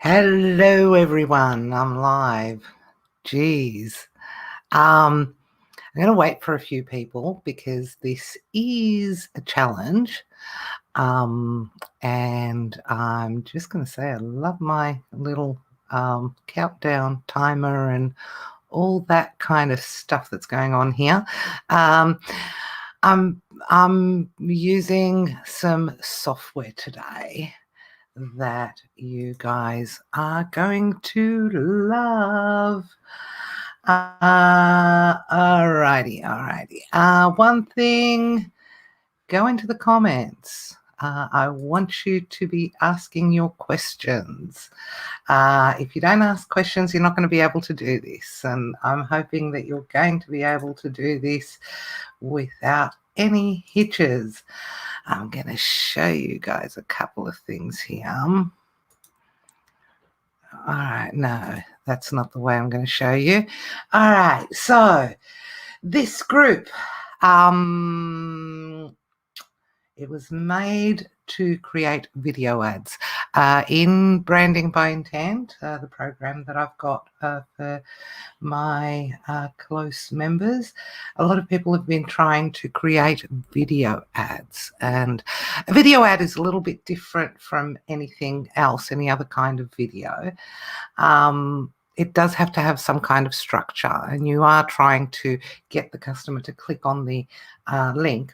Hello everyone, I'm live. Geez. I'm going to wait for a few people because this is a challenge. And I'm just going to say I love my little countdown timer and all that kind of stuff that's going on here. I'm using some software today that you guys are going to love. Alrighty. One thing, go into the comments. I want you to be asking your questions. If you don't ask questions, you're not going to be able to do this. And I'm hoping that you're going to be able to do this without any hitches. I'm going to show you guys a couple of things here. All right, no, that's not the way I'm going to show you. All right, so this group, it was made to create video ads in Branding by Intent, the program that I've got for my close members. A lot of people have been trying to create video ads, and a video ad is a little bit different from anything else, any other kind of video. It does have to have some kind of structure, and you are trying to get the customer to click on the link.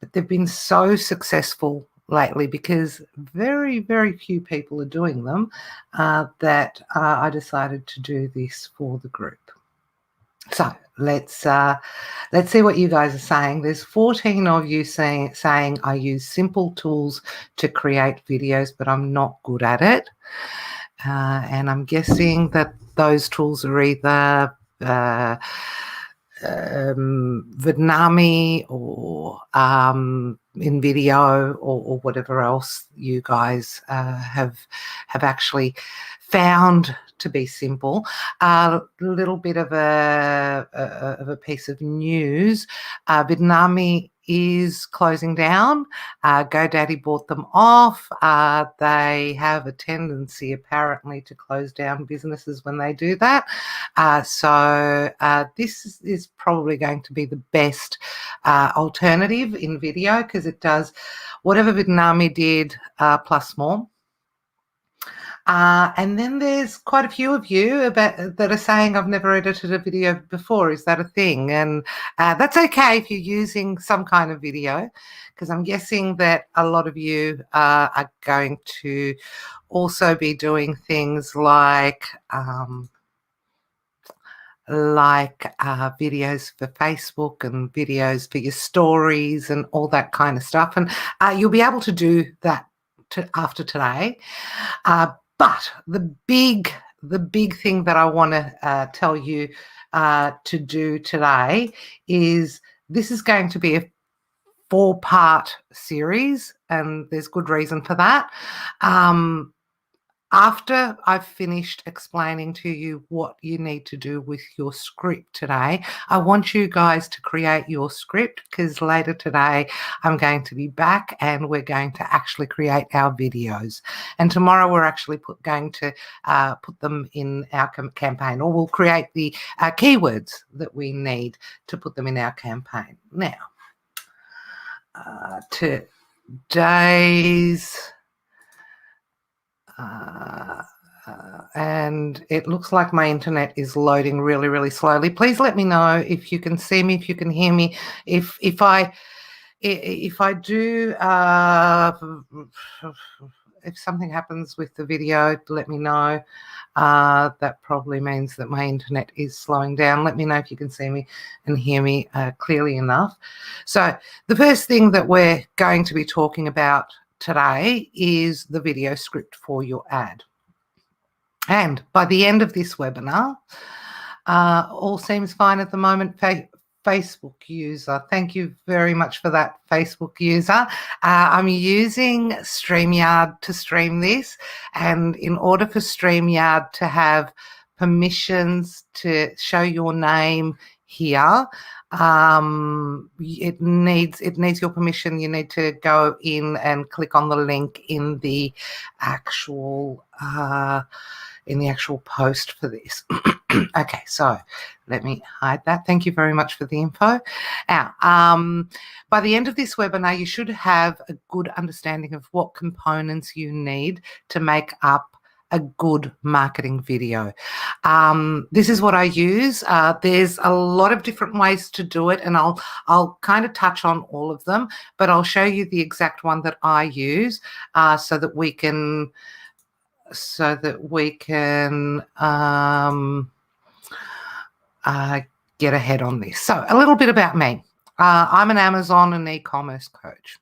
But they've been so successful lately because very, very few people are doing them that I decided to do this for the group. So let's see what you guys are saying. There's 14 of you saying I use simple tools to create videos, but I'm not good at it. And I'm guessing that those tools are either Vidnami or InVideo or whatever else you guys have actually found to be simple. A little bit of a piece of news. Vidnami is closing down. GoDaddy bought them off. They have a tendency apparently to close down businesses when they do that. So this is probably going to be the best alternative in video because it does whatever Vidnami did plus more. And then there's quite a few of you that are saying I've never edited a video before. Is that a thing? And that's okay if you're using some kind of video, because I'm guessing that a lot of you are going to also be doing things like videos for Facebook and videos for your stories and all that kind of stuff. And you'll be able to do that after today. But the big thing that I want to tell you to do today is this is going to be a 4-part series, and there's good reason for that. After I've finished explaining to you what you need to do with your script today, I want you guys to create your script because later today I'm going to be back and we're going to actually create our videos. And tomorrow we're actually going to put them in our campaign, or we'll create the keywords that we need to put them in our campaign. Now, today's and it looks like my internet is loading really, really slowly. Please let me know if you can see me, if you can hear me. If I do, if something happens with the video, let me know. That probably means that my internet is slowing down. Let me know if you can see me and hear me clearly enough. So the first thing that we're going to be talking about today is the video script for your ad. And by the end of this webinar, all seems fine at the moment. Facebook user, thank you very much for that, Facebook user. I'm using StreamYard to stream this, and in order for StreamYard to have permissions to show your name here, it needs your permission. You need to go in and click on the link in the actual post for this. Okay, so let me hide that. Thank you very much for the info. Now, by the end of this webinar, you should have a good understanding of what components you need to make up a good marketing video. This is what I use. There's a lot of different ways to do it, and I'll kind of touch on all of them, but I'll show you the exact one that I use so that we can get ahead on this. So a little bit about me. I'm an Amazon and e-commerce coach.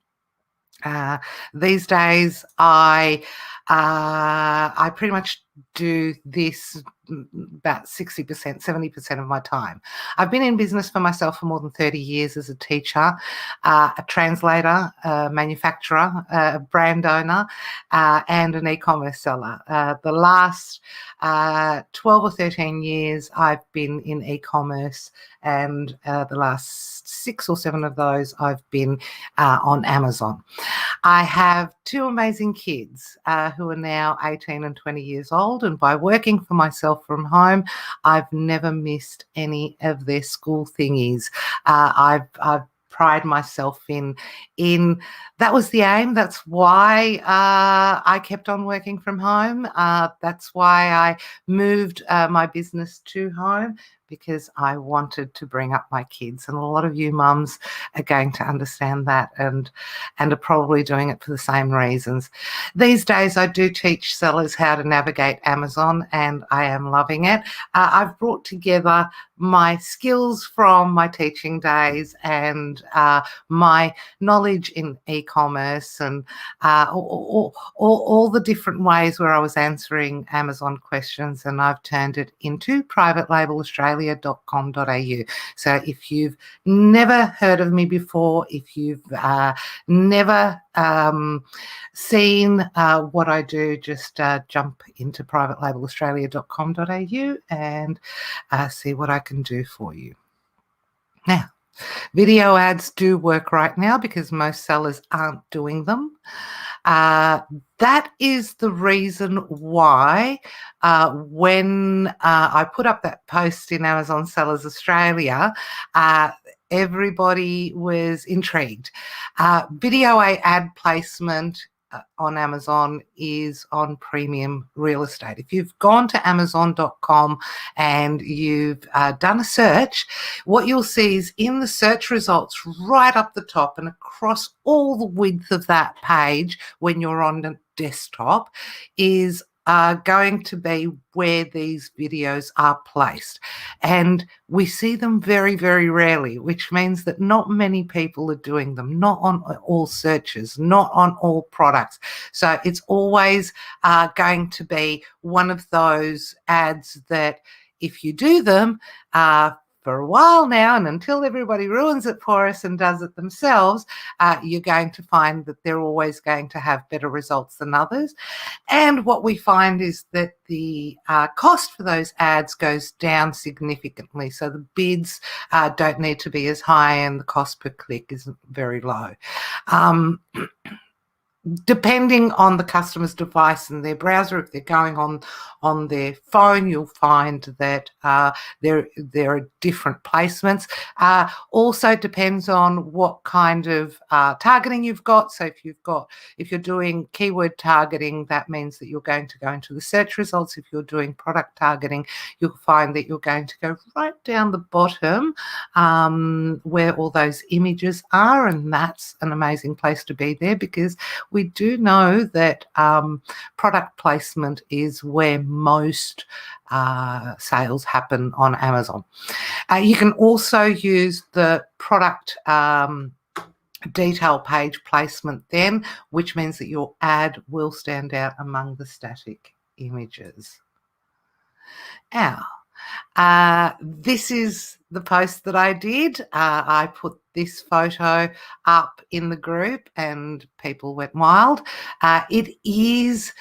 These days, I pretty much do this about 60%, 70% of my time. I've been in business for myself for more than 30 years as a teacher, a translator, a manufacturer, a brand owner, and an e-commerce seller. The last 12 or 13 years, I've been in e-commerce, and the last 6 or 7 of those I've been on Amazon. I have 2 amazing kids who are now 18 and 20 years old, and by working for myself from home, I've never missed any of their school thingies. I've pride myself in that was the aim. That's why I kept on working from home. That's why I moved my business to home, because I wanted to bring up my kids. And a lot of you mums are going to understand that and are probably doing it for the same reasons. These days, I do teach sellers how to navigate Amazon, and I am loving it. I've brought together my skills from my teaching days and my knowledge in e-commerce and all the different ways where I was answering Amazon questions, and I've turned it into privatelabelaustralia.com.au. So if you've never heard of me before, if you've never seen what I do, just jump into privatelabelaustralia.com.au and see what I can do for you. Now, video ads do work right now because most sellers aren't doing them. That is the reason why when I put up that post in Amazon Sellers Australia, everybody was intrigued. Video ad placement on Amazon is on premium real estate. If you've gone to amazon.com and you've done a search, what you'll see is in the search results right up the top and across all the width of that page when you're on the desktop is going to be where these videos are placed. And we see them very, very rarely, which means that not many people are doing them, not on all searches, not on all products. So it's always going to be one of those ads that if you do them, for a while now, and until everybody ruins it for us and does it themselves, you're going to find that they're always going to have better results than others. And what we find is that the cost for those ads goes down significantly. So the bids don't need to be as high and the cost per click is very low. Depending on the customer's device and their browser, if they're going on their phone, you'll find that there are different placements. Also depends on what kind of targeting you've got. So if you're doing keyword targeting, that means that you're going to go into the search results. If you're doing product targeting, you'll find that you're going to go right down the bottom where all those images are, and that's an amazing place to be there, because we do know that product placement is where most sales happen on Amazon. You can also use the product detail page placement then, which means that your ad will stand out among the static images. Now, this is the post that I did. I put this photo up in the group and people went wild. It is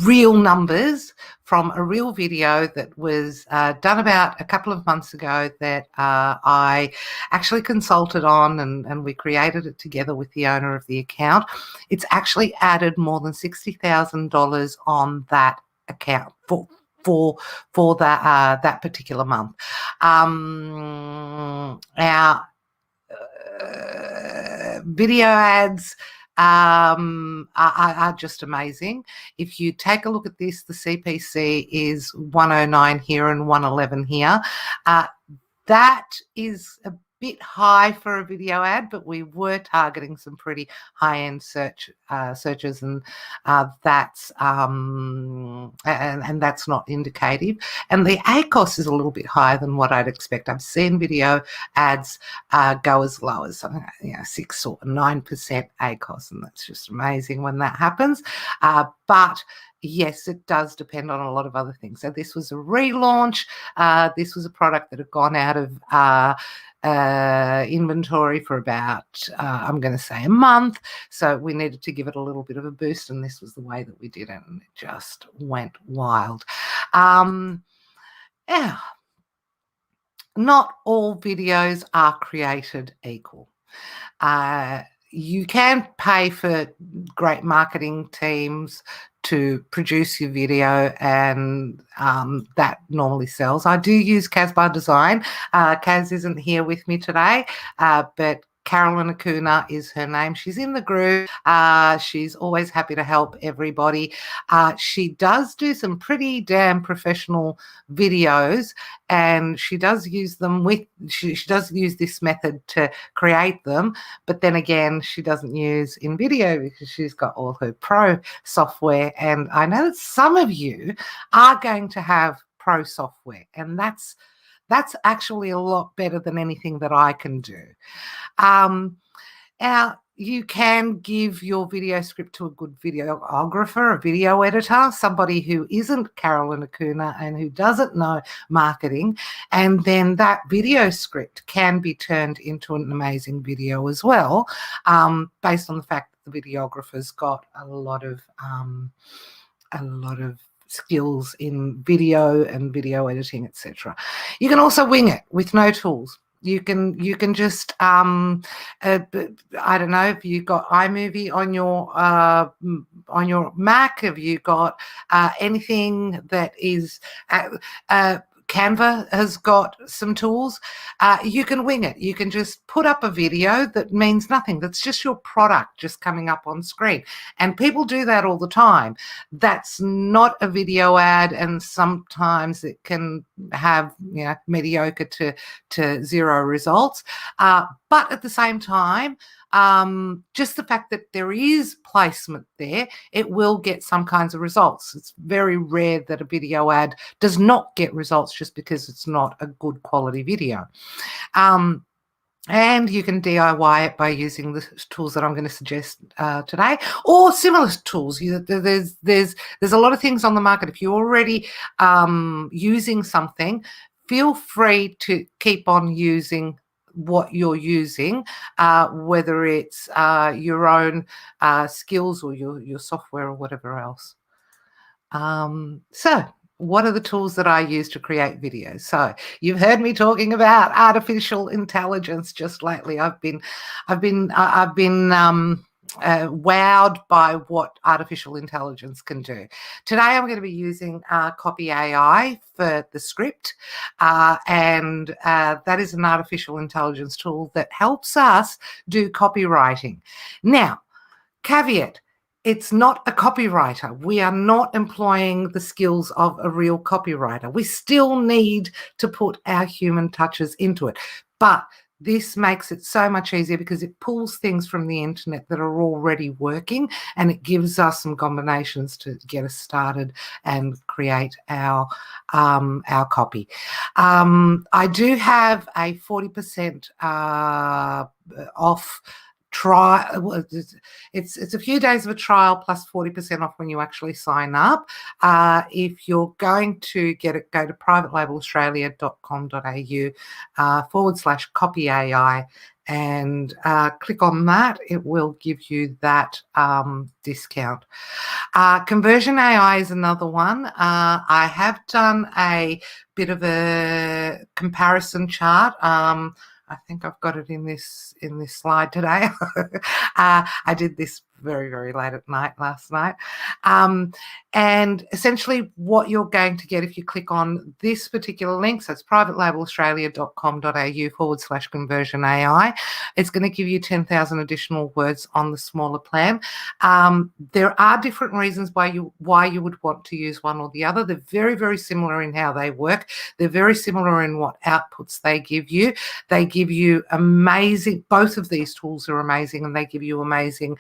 real numbers from a real video that was done about a couple of months ago that I actually consulted on, and we created it together with the owner of the account. It's actually added more than $60,000 on that account for that particular month. Our video ads are just amazing. If you take a look at this, the CPC is 109 here and 111 here. That is a bit high for a video ad, but we were targeting some pretty high-end searches, and that's and that's not indicative. And the ACOS is a little bit higher than what I'd expect. I've seen video ads go as low as something like 6 or 9% ACOS, and that's just amazing when that happens. But yes, it does depend on a lot of other things. So this was a relaunch. This was a product that had gone out of inventory for about, I'm going to say, a month. So we needed to give it a little bit of a boost, and this was the way that we did it, and it just went wild. Yeah. Not all videos are created equal. You can pay for great marketing teams to produce your video, and that normally sells. I do use Kaz by Design. Kaz isn't here with me today, but Carolyn Acuna is her name. She's in the group. She's always happy to help everybody. She does do some pretty damn professional videos, and she does use them with, she does use this method to create them, but then again, she doesn't use InVideo because she's got all her pro software. And I know that some of you are going to have pro software, and that's actually a lot better than anything that I can do. Now, you can give your video script to a good videographer, a video editor, somebody who isn't Carolyn Acuna and who doesn't know marketing, and then that video script can be turned into an amazing video as well, based on the fact that the videographer's got a lot of skills in video and video editing, etc. You can also wing it with no tools. You can just I don't know, if you've got iMovie on your Mac, have you got anything that is Canva has got some tools. You can wing it. You can just put up a video that means nothing. That's just your product just coming up on screen. And people do that all the time. That's not a video ad, and sometimes it can have, mediocre to zero results. But at the same time, just the fact that there is placement there, it will get some kinds of results. It's very rare that a video ad does not get results just because it's not a good quality video. And you can DIY it by using the tools that I'm going to suggest today, or similar tools. There's a lot of things on the market. If you're already using something, feel free to keep on using what you're using, whether it's your own skills or your software or whatever else. So what are the tools that I use to create videos? So you've heard me talking about artificial intelligence just lately. I've been wowed by what artificial intelligence can do. Today I'm going to be using CopyAI for the script, and that is an artificial intelligence tool that helps us do copywriting. Now, caveat, it's not a copywriter. We are not employing the skills of a real copywriter. We still need to put our human touches into it. But this makes it so much easier because it pulls things from the internet that are already working, and it gives us some combinations to get us started and create our copy. I do have a 40% off try. Well, it's a few days of a trial plus 40% off when you actually sign up. If you're going to get it, go to privatelabelaustralia.com.au /CopyAI and click on that. It will give you that discount. Conversion AI is another one. I have done a bit of a comparison chart. I think I've got it in this slide today. I did this very, very late at night last night. And essentially what you're going to get if you click on this particular link, so it's privatelabelaustralia.com.au /conversionAI, it's going to give you 10,000 additional words on the smaller plan. There are different reasons why you would want to use one or the other. They're very, very similar in how they work. They're very similar in what outputs they give you. They give you amazing, both of these tools are amazing, and they give you amazing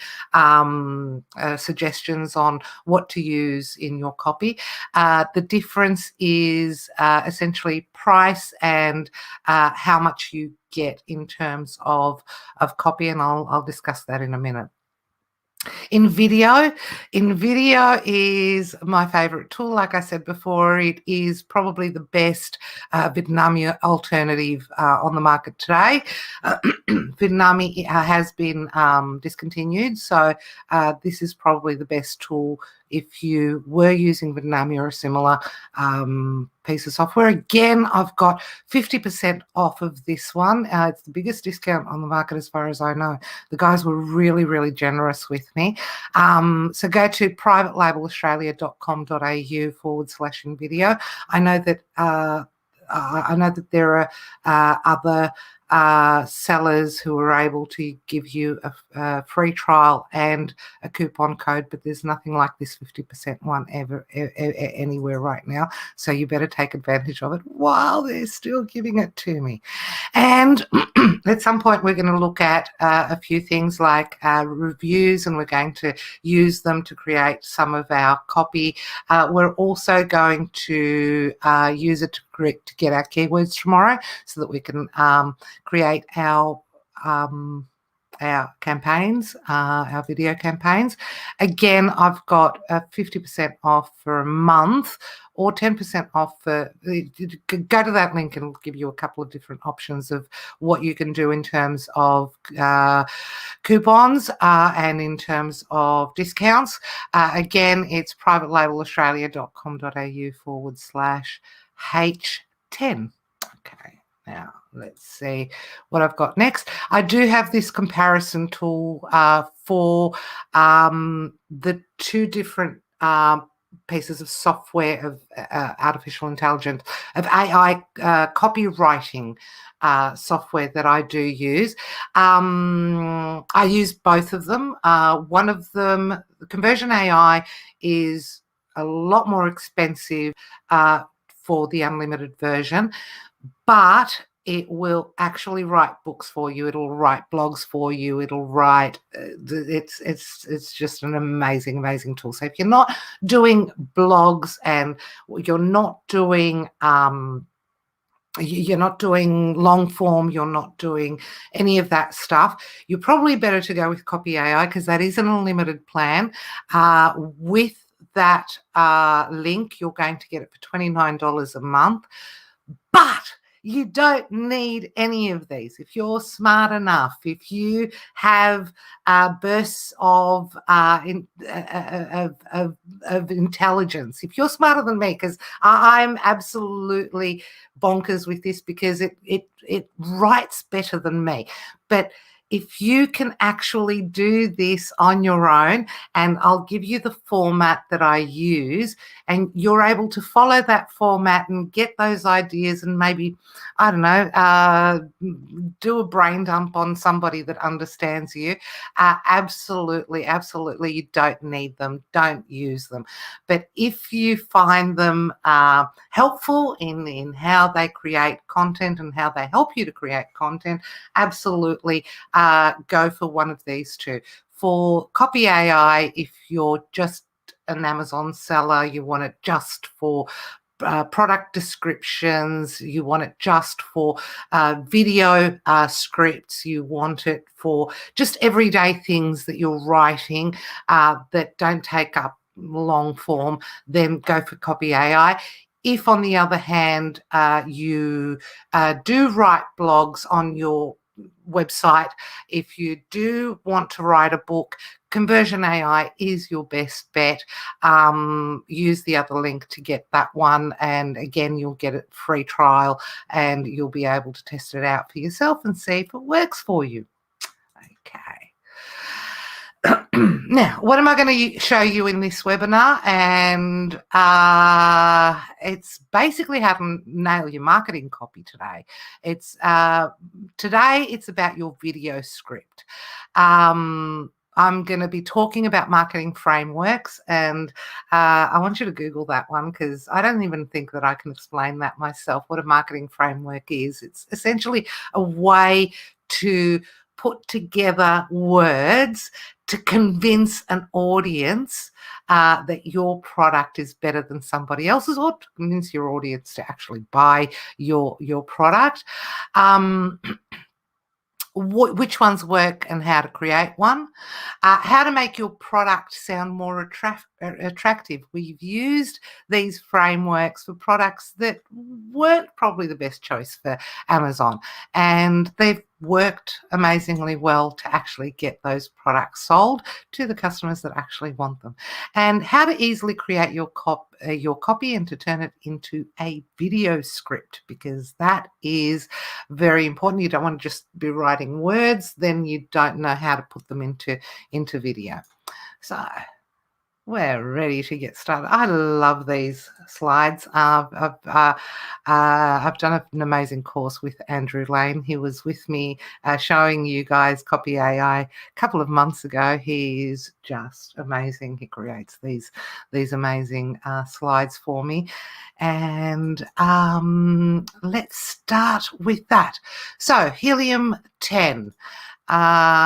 suggestions on what to use in your copy. The difference is essentially price and how much you get in terms of copy, and I'll discuss that in a minute. InVideo is my favorite tool. Like I said before, it is probably the best Vidnami alternative on the market today. Vidnami has been discontinued, so this is probably the best tool if you were using Vidnami or a similar piece of software. Again, I've got 50% off of this one. It's the biggest discount on the market as far as I know. The guys were really, really generous with me. So go to privatelabelaustralia.com.au /InVideo. I know that there are other sellers who are able to give you a free trial and a coupon code, but there's nothing like this 50% one anywhere right now. So you better take advantage of it while they're still giving it to me. And at some point we're going to look at a few things like reviews, and we're going to use them to create some of our copy. We're also going to use it to get our keywords tomorrow, so that we can create our campaigns, our video campaigns. Again, I've got 50% off for a month, or 10% off for, go to that link and it'll give you a couple of different options of what you can do in terms of coupons and in terms of discounts. Again, it's privatelabelaustralia.com.au /H10. Okay, now let's see what I've got next. I do have this comparison tool for the two different pieces of software of artificial intelligence, of AI copywriting software that I do use. I use both of them. One of them, conversionAI, is a lot more expensive for the unlimited version, but it will actually write books for you. It'll write blogs for you. It'll write. It's just an amazing, amazing tool. So if you're not doing blogs and you're not doing long form, you're not doing any of that stuff, you're probably better to go with CopyAI, because that is an unlimited plan. With that link, you're going to get it for $29 a month, but you don't need any of these. If you're smart enough, if you have bursts of intelligence, if you're smarter than me, because I'm absolutely bonkers with this, because it writes better than me. But if you can actually do this on your own, and I'll give you the format that I use, and you're able to follow that format and get those ideas, and maybe, I don't know, do a brain dump on somebody that understands you. Absolutely, absolutely, you don't need them. Don't use them. But if you find them helpful in how they create content and how they help you to create content, absolutely go for one of these two. For CopyAI, if you're just an Amazon seller, you want it just for product descriptions, you want it just for video scripts, you want it for just everyday things that you're writing that don't take up long form, then go for CopyAI. If, on the other hand, you do write blogs on your website, if you do want to write a book, conversionAI is your best bet. Use the other link to get that one, and again, you'll get a free trial and you'll be able to test it out for yourself and see if it works for you. Okay. Now, what am I going to show you in this webinar? And it's basically how to nail your marketing copy today. Today it's about your video script. I'm going to be talking about marketing frameworks, and I want you to Google that one because I don't even think that I can explain that myself, what a marketing framework is. It's essentially a way to put together words to convince an audience that your product is better than somebody else's, or to convince your audience to actually buy your product. Which ones work and how to create one, how to make your product sound more attractive. We've used these frameworks for products that weren't probably the best choice for Amazon, and they've worked amazingly well to actually get those products sold to the customers that actually want them, and how to easily create your copy and to turn it into a video script, because that is very important. You don't want to just be writing words, then you don't know how to put them into video. So we're ready to get started. I love these slides. I've done an amazing course with Andrew Lane. He was with me showing you guys CopyAI a couple of months ago. He's just amazing. He creates these amazing slides for me. And let's start with that. So Helium 10. And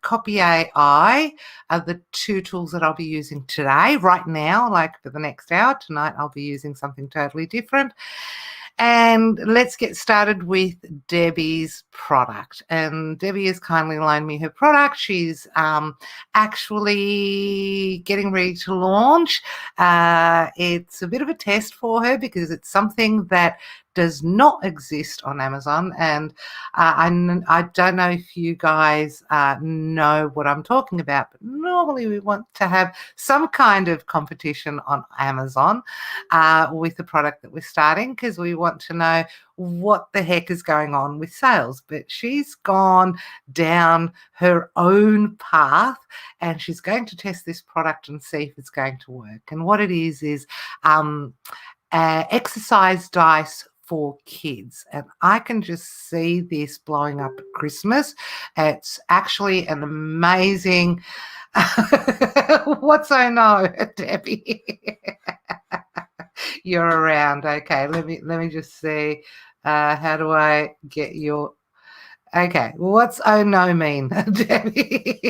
CopyAI are the two tools that I'll be using today, right now, like for the next hour. Tonight I'll be using something totally different. And let's get started with Debbie's product. And Debbie has kindly loaned me her product. She's actually getting ready to launch. It's a bit of a test for her because it's something that does not exist on Amazon, and I don't know if you guys know what I'm talking about, but normally we want to have some kind of competition on Amazon with the product that we're starting, because we want to know what the heck is going on with sales. But she's gone down her own path, and she's going to test this product and see if it's going to work. And what it is exercise dice for kids, and I can just see this blowing up at Christmas. It's actually an amazing what's I know, Debbie? You're around. Okay, let me just see. How do I get your okay, what's oh no mean, Debbie?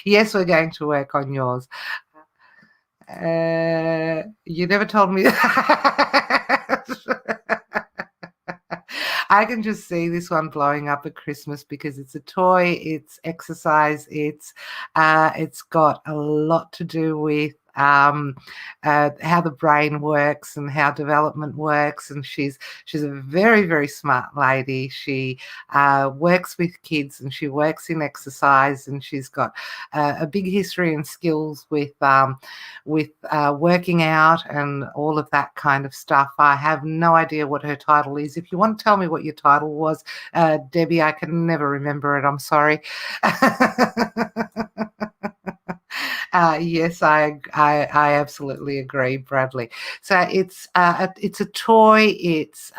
Yes, we're going to work on yours. You never told me that. I can just see this one blowing up at Christmas because it's a toy, it's exercise, it's got a lot to do with how the brain works and how development works. And she's a very, very smart lady. She works with kids and she works in exercise, and she's got a big history and skills with working out and all of that kind of stuff. I have no idea what her title is. If you want to tell me what your title was, Debbie, I can never remember it. I'm sorry. Yes, I absolutely agree, Bradley. So it's a toy, it's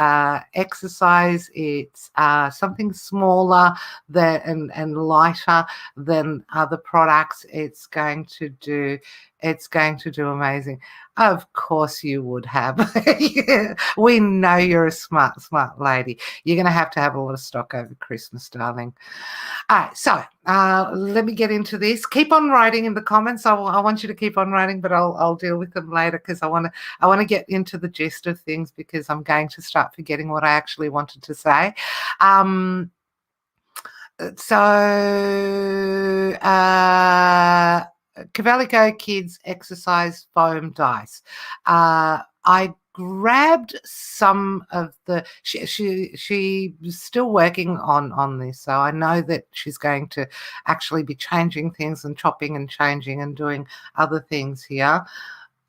exercise, it's something smaller and lighter than other products. It's going to do it's going to do amazing. Of course you would have. We know you're a smart lady. You're going to have a lot of stock over Christmas, darling. All right, so let me get into this. Keep on writing in the comments. I want you to keep on writing, but I'll deal with them later because I want to get into the gist of things because I'm going to start forgetting what I actually wanted to say. Cavalico Kids Exercise Foam Dice. I grabbed some of the she's still working on this, so I know that she's going to actually be changing things and chopping and changing and doing other things here.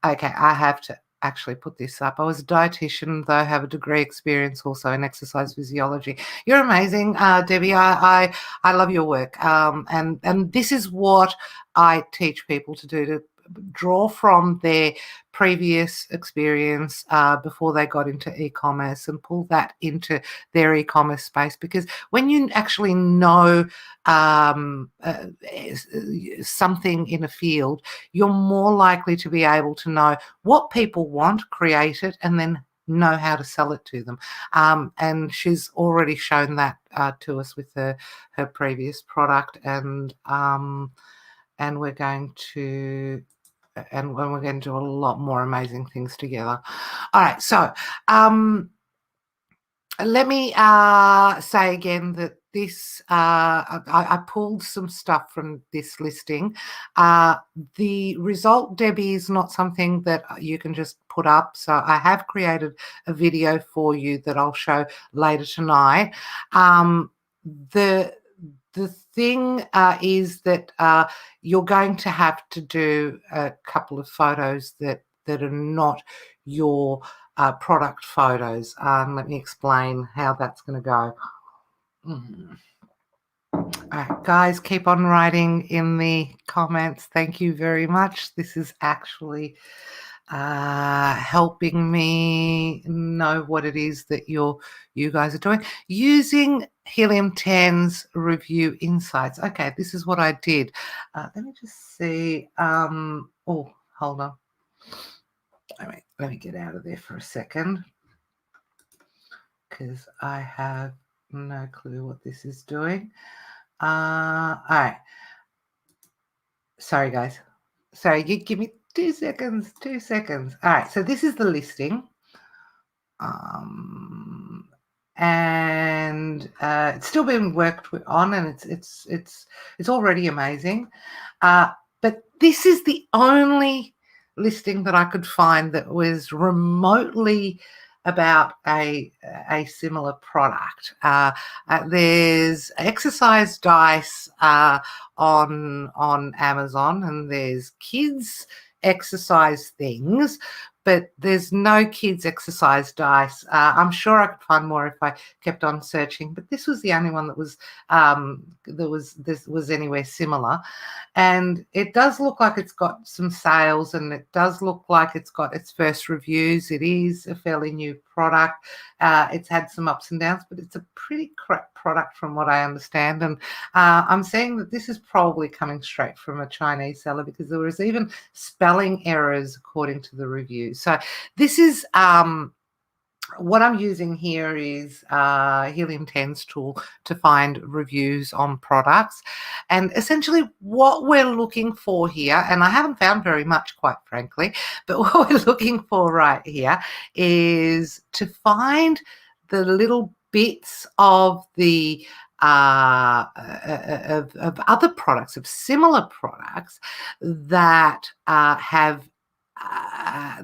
Okay, I have to actually put this up. I was a dietitian, though I have a degree experience also in exercise physiology. You're amazing, Debbie. I love your work. And this is what I teach people to do, to draw from their previous experience before they got into e-commerce and pull that into their e-commerce space, because when you actually know something in a field, you're more likely to be able to know what people want, create it, and then know how to sell it to them. And she's already shown that to us with her previous product, and we're going to do a lot more amazing things together. All right, so let me say again that this I pulled some stuff from this listing. The result, Debbie, is not something that you can just put up, so I have created a video for you that I'll show later tonight. The thing is that you're going to have to do a couple of photos that are not your product photos. Let me explain how that's going to go. All right, guys, keep on writing in the comments. Thank you very much. This is actually helping me know what it is that you guys are doing using Helium 10's review insights. Okay, this is what I did. Let me just see. Oh, hold on. Let me get out of there for a second because I have no clue what this is doing. All right. Sorry, guys. Sorry, you give me 2 seconds. 2 seconds. All right. So this is the listing. And it's still being worked on, and it's already amazing. But this is the only listing that I could find that was remotely about a similar product. There's exercise dice on Amazon, and there's kids exercise things, but there's no kids exercise dice. I'm sure I could find more if I kept on searching, but this was the only one that was anywhere similar. And it does look like it's got some sales, and it does look like it's got its first reviews. It is a fairly new product. It's had some ups and downs, but it's a pretty crap product from what I understand. And I'm saying that this is probably coming straight from a Chinese seller, because there was even spelling errors according to the review. So this is what I'm using here is Helium 10's tool to find reviews on products. And essentially what we're looking for here, and I haven't found very much, quite frankly, but what we're looking for right here is to find the little bits of the of other products, of similar products that have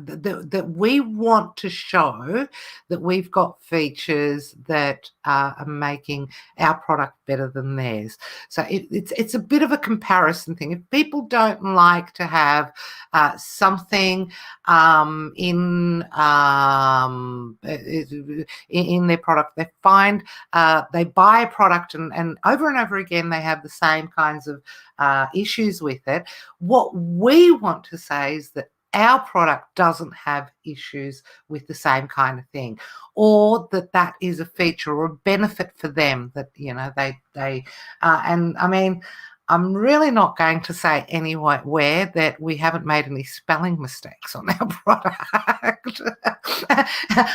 that we want to show that we've got features that are making our product better than theirs. So it's a bit of a comparison thing. If people don't like to have something in their product, they find they buy a product and over again they have the same kinds of issues with it. What we want to say is that our product doesn't have issues with the same kind of thing, or that is a feature or a benefit for them that, you know, they and I mean, I'm really not going to say anywhere that we haven't made any spelling mistakes on our product.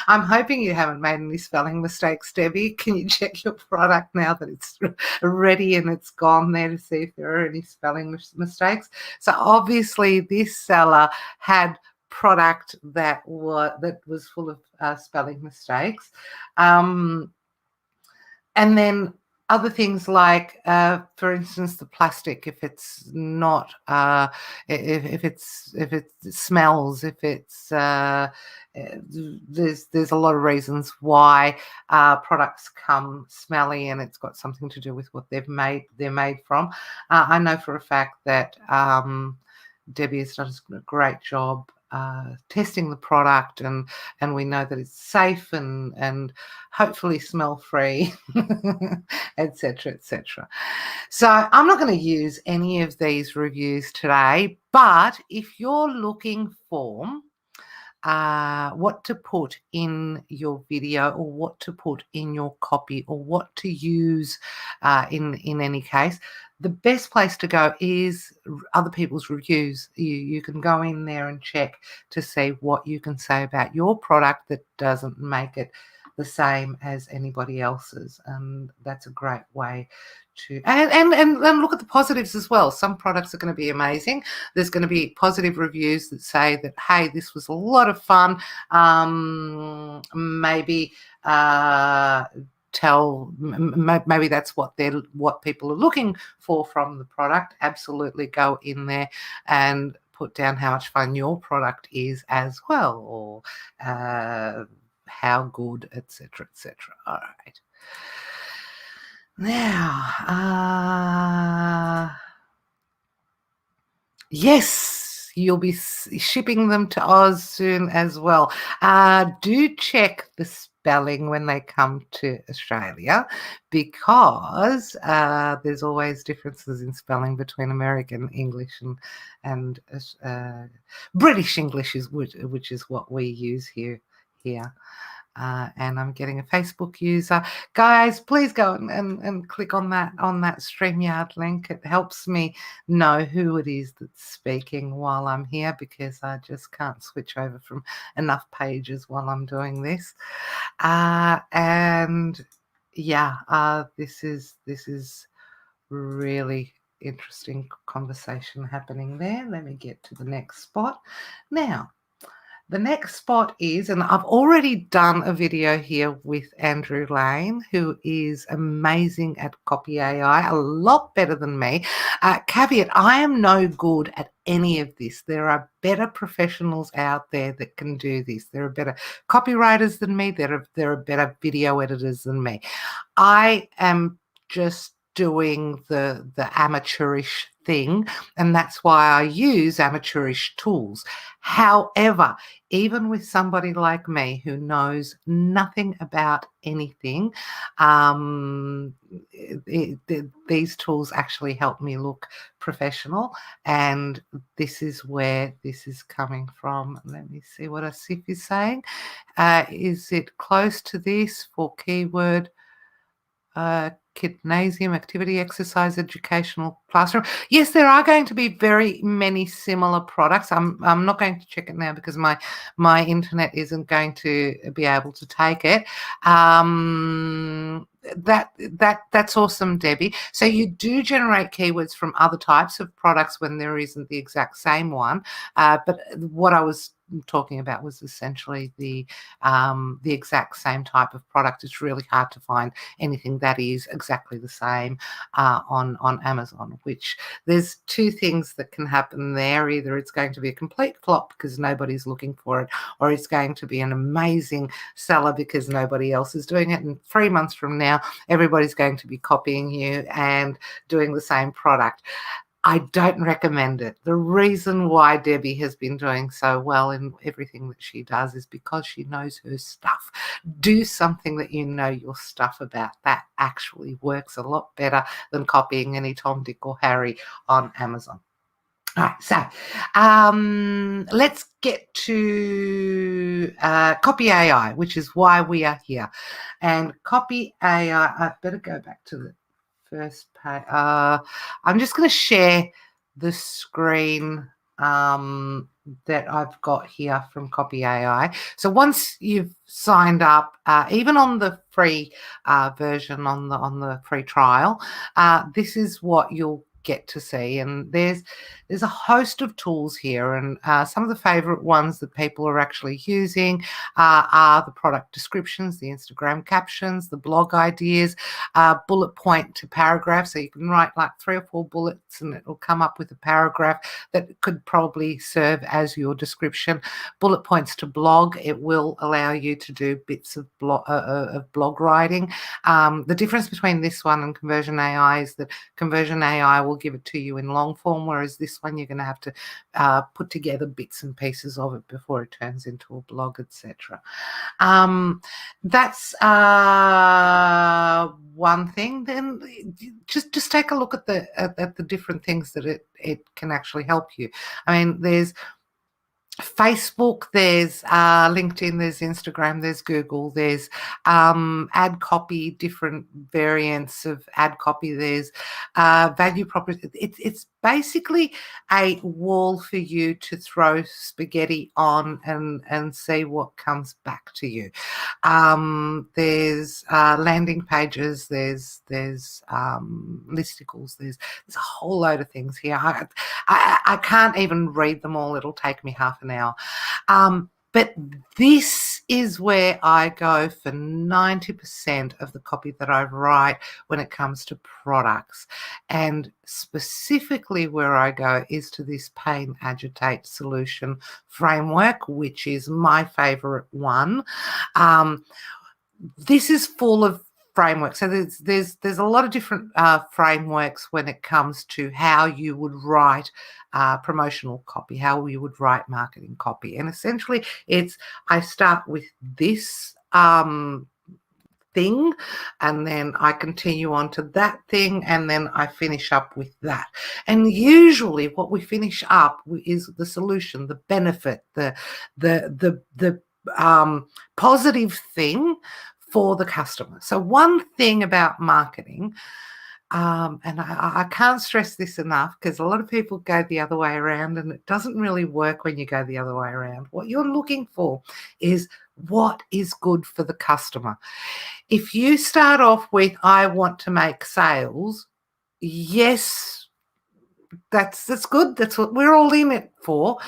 I'm hoping you haven't made any spelling mistakes, Debbie. Can you check your product now that it's ready and it's gone there to see if there are any spelling mistakes? So obviously this seller had product that was full of spelling mistakes. And then other things like, for instance, the plastic, if it's not, if it smells, if it's, there's a lot of reasons why products come smelly, and it's got something to do with what they're made from. I know for a fact that Debbie has done a great job testing the product, and we know that it's safe and hopefully smell free, etc., etc. So I'm not going to use any of these reviews today, but if you're looking for what to put in your video, or what to put in your copy, or what to use in any case, the best place to go is other people's reviews. You can go in there and check to see what you can say about your product that doesn't make it the same as anybody else's, and that's a great way to and look at the positives as well. Some products are going to be amazing. There's going to be positive reviews that say that, hey, this was a lot of fun. Maybe maybe that's what people are looking for from the product. Absolutely go in there and put down how much fun your product is as well, or how good, etc., etc. All right. Now, yes, you'll be shipping them to Oz soon as well. Do check the spelling when they come to Australia, because there's always differences in spelling between American English and British English, which is what we use here. And I'm getting a Facebook user. Guys, please go and click on that StreamYard link. It helps me know who it is that's speaking while I'm here, because I just can't switch over from enough pages while I'm doing this. And yeah, this is really interesting conversation happening there. Let me get to the next spot. Now, the next spot is, and I've already done a video here with Andrew Lane, who is amazing at CopyAI, a lot better than me. Caveat, I am no good at any of this. There are better professionals out there that can do this. There are better copywriters than me. There are better video editors than me. I am just doing the amateurish thing, and that's why I use amateurish tools. However, even with somebody like me who knows nothing about anything, these tools actually help me look professional, and this is where this is coming from. Let me see what Asif is saying. Is it close to this for keyword? Gymnasium, activity, exercise, educational, classroom. Yes, there are going to be very many similar products. I'm not going to check it now because my internet isn't going to be able to take it. That's awesome, Debbie. So you do generate keywords from other types of products when there isn't the exact same one. But what I was talking about was essentially the exact same type of product. It's really hard to find anything that is exactly the same on Amazon, which there's two things that can happen there. Either it's going to be a complete flop because nobody's looking for it, or it's going to be an amazing seller because nobody else is doing it. And 3 months from now, everybody's going to be copying you and doing the same product. I don't recommend it. The reason why Debbie has been doing so well in everything that she does is because she knows her stuff. Do something that you know your stuff about. That actually works a lot better than copying any Tom, Dick or Harry on Amazon. All right, so let's get to CopyAI, which is why we are here. And CopyAI, I better go back to the first page. I'm just going to share the screen that I've got here from CopyAI. So once you've signed up, even on the free version, on the free trial, this is what you'll get to see. And there's a host of tools here, and some of the favorite ones that people are actually using are the product descriptions, the Instagram captions, the blog ideas, bullet point to paragraph. So you can write like 3 or 4 bullets and it will come up with a paragraph that could probably serve as your description. Bullet points to blog. It will allow you to do bits of blog writing. The difference between this one and conversionAI is that conversionAI will give it to you in long form, whereas this one you're going to have to put together bits and pieces of it before it turns into a blog, etc. That's one thing. Then just take a look at the different things that it can actually help you. I mean, there's Facebook, there's LinkedIn, there's Instagram, there's Google, there's ad copy, different variants of ad copy, there's value proposition. It's basically a wall for you to throw spaghetti on and see what comes back to you. There's landing pages, there's listicles, there's a whole load of things here. I can't even read them all. It'll take me half an hour. But this is where I go for 90% of the copy that I write when it comes to products. And specifically where I go is to this pain, agitate, solution framework, which is my favorite one. This is full of frameworks. So there's a lot of different frameworks when it comes to how you would write promotional copy, how you would write marketing copy. And essentially I start with this thing, and then I continue on to that thing, and then I finish up with that. And usually what we finish up with is the solution, the benefit, the positive thing for the customer. So one thing about marketing, and I can't stress this enough, because a lot of people go the other way around, and it doesn't really work when you go the other way around. What you're looking for is what is good for the customer. If you start off with, I want to make sales, yes, that's good. That's what we're all in it for.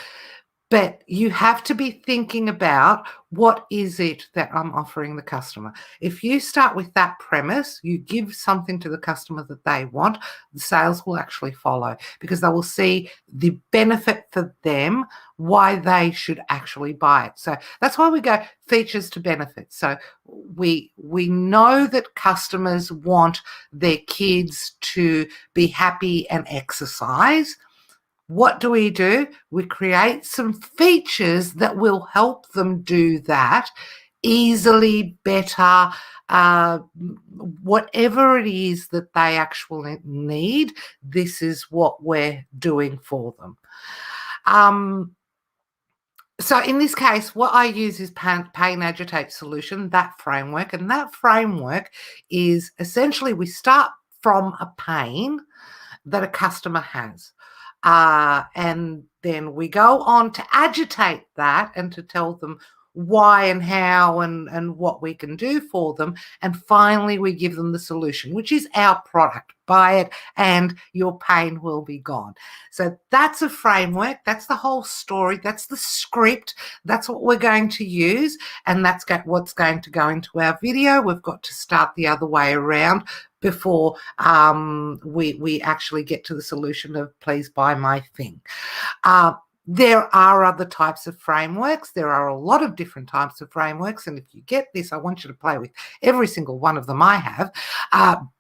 But you have to be thinking about, what is it that I'm offering the customer? If you start with that premise, you give something to the customer that they want, the sales will actually follow, because they will see the benefit for them, why they should actually buy it. So that's why we go features to benefits. So we know that customers want their kids to be happy and exercise. What do? We create some features that will help them do that easily, better, whatever it is that they actually need. This is what we're doing for them. So in this case, what I use is Pain Agitate Solution, that framework. And that framework is essentially, we start from a pain that a customer has. And then we go on to agitate that and to tell them why and how and what we can do for them. And finally, we give them the solution, which is our product. Buy it and your pain will be gone. So that's a framework. That's the whole story. That's the script. That's what we're going to use. And that's what's going to go into our video. We've got to start the other way around before we actually get to the solution of please buy my thing. There are other types of frameworks. There are a lot of different types of frameworks. And if you get this, I want you to play with every single one of them I have.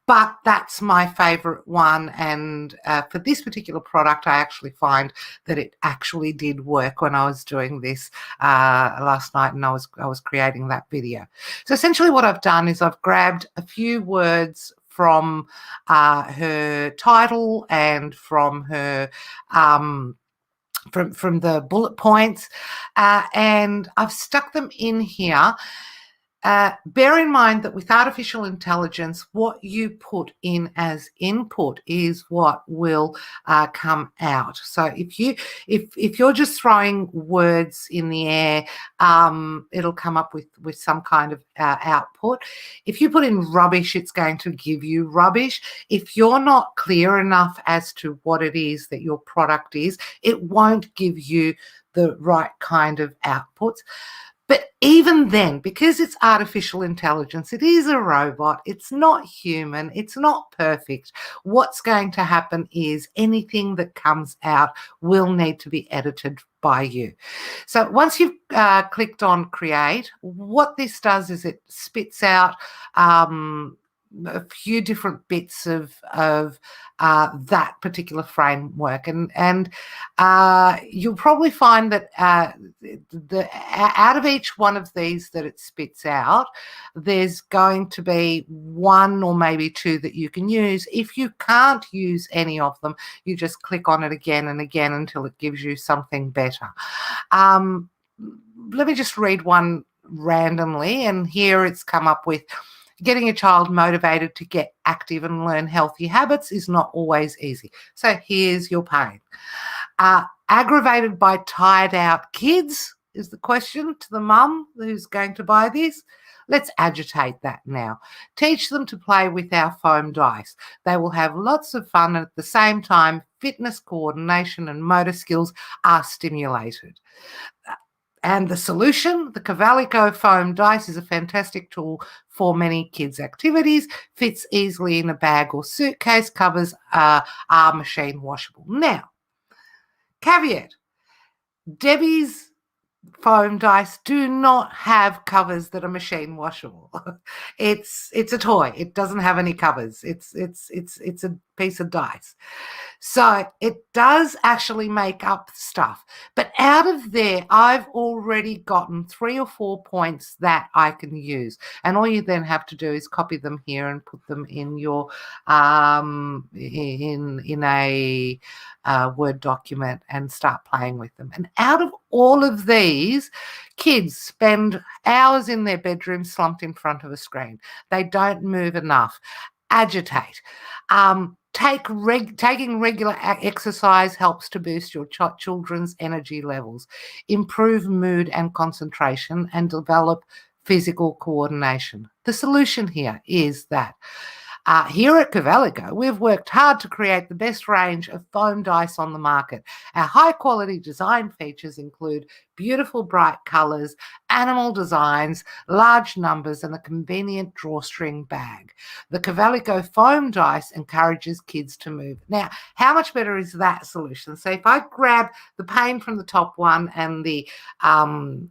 But that's my favorite one. And for this particular product, I actually find that it actually did work when I was doing this last night, and I was creating that video. So essentially what I've done is I've grabbed a few words from her title and from her from the bullet points, and I've stuck them in here. bear in mind that with artificial intelligence, what you put in as input is what will come out. So if you're just throwing words in the air, it'll come up with some kind of output. If you put in rubbish, it's going to give you rubbish. If you're not clear enough as to what it is that your product is, it won't give you the right kind of outputs. But even then, because it's artificial intelligence, it is a robot, it's not human, it's not perfect. What's going to happen is anything that comes out will need to be edited by you. So once you've clicked on create, what this does is it spits out a few different bits of that particular framework, and you'll probably find that out of each one of these that it spits out, there's going to be one or maybe two that you can use. If you can't use any of them, you just click on it again and again until it gives you something better. Let me just read one randomly, and here it's come up with: getting a child motivated to get active and learn healthy habits is not always easy. So here's your pain. Aggravated by tired out kids is the question to the mum who's going to buy this. Let's agitate that now. Teach them to play with our foam dice. They will have lots of fun, and at the same time, fitness, coordination, and motor skills are stimulated. And the solution, the Cavalico foam dice, is a fantastic tool for many kids' activities, fits easily in a bag or suitcase, covers are machine washable. Now, caveat, Debbie's foam dice do not have covers that are machine washable. It's a toy. It doesn't have any covers. It's a piece of dice. So it does actually make up stuff. But out of there, I've already gotten 3 or 4 points that I can use. And all you then have to do is copy them here and put them in your in a Word document and start playing with them. And out of all of these, kids spend hours in their bedroom slumped in front of a screen. They don't move enough. Agitate. Taking regular exercise helps to boost your children's energy levels, improve mood and concentration, and develop physical coordination. The solution here is that here at Cavalico, we've worked hard to create the best range of foam dice on the market. Our high-quality design features include beautiful bright colours, animal designs, large numbers, and a convenient drawstring bag. The Cavalico foam dice encourages kids to move. Now, how much better is that solution? So if I grab the pain from the top one and the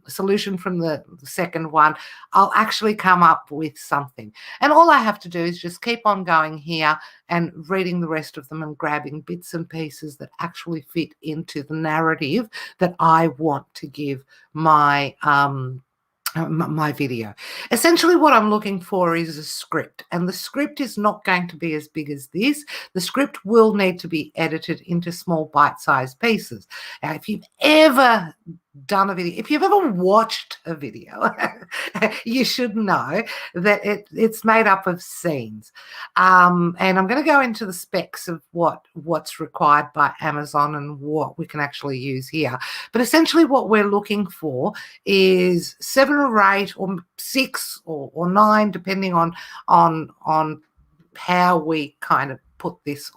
solution from the second one, I'll actually come up with something. And all I have to do is just keep on going here and reading the rest of them and grabbing bits and pieces that actually fit into the narrative that I want to give my my video. Essentially what I'm looking for is a script, and the script is not going to be as big as this. The script will need to be edited into small bite-sized pieces. Now, if you've ever done a video, if you've ever watched a video, you should know that it's made up of scenes. And I'm going to go into the specs of what's required by Amazon and what we can actually use here. But essentially what we're looking for is 7 or 8 or 6 or 9, depending on how we kind of put this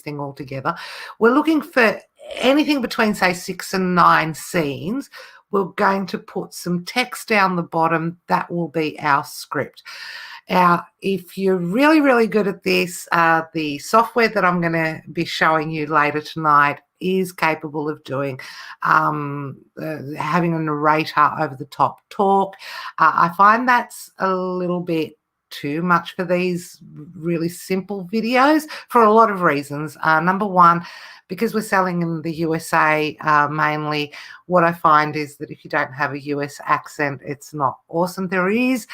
thing all together. We're looking for anything between, say, 6 and 9 scenes. We're going to put some text down the bottom. That will be our script. Now, if you're really, really good at this, the software that I'm going to be showing you later tonight is capable of doing having a narrator over the top talk. I find that's a little bit too much for these really simple videos for a lot of reasons. Number one, because we're selling in the USA mainly, what I find is that if you don't have a US accent, it's not awesome. There is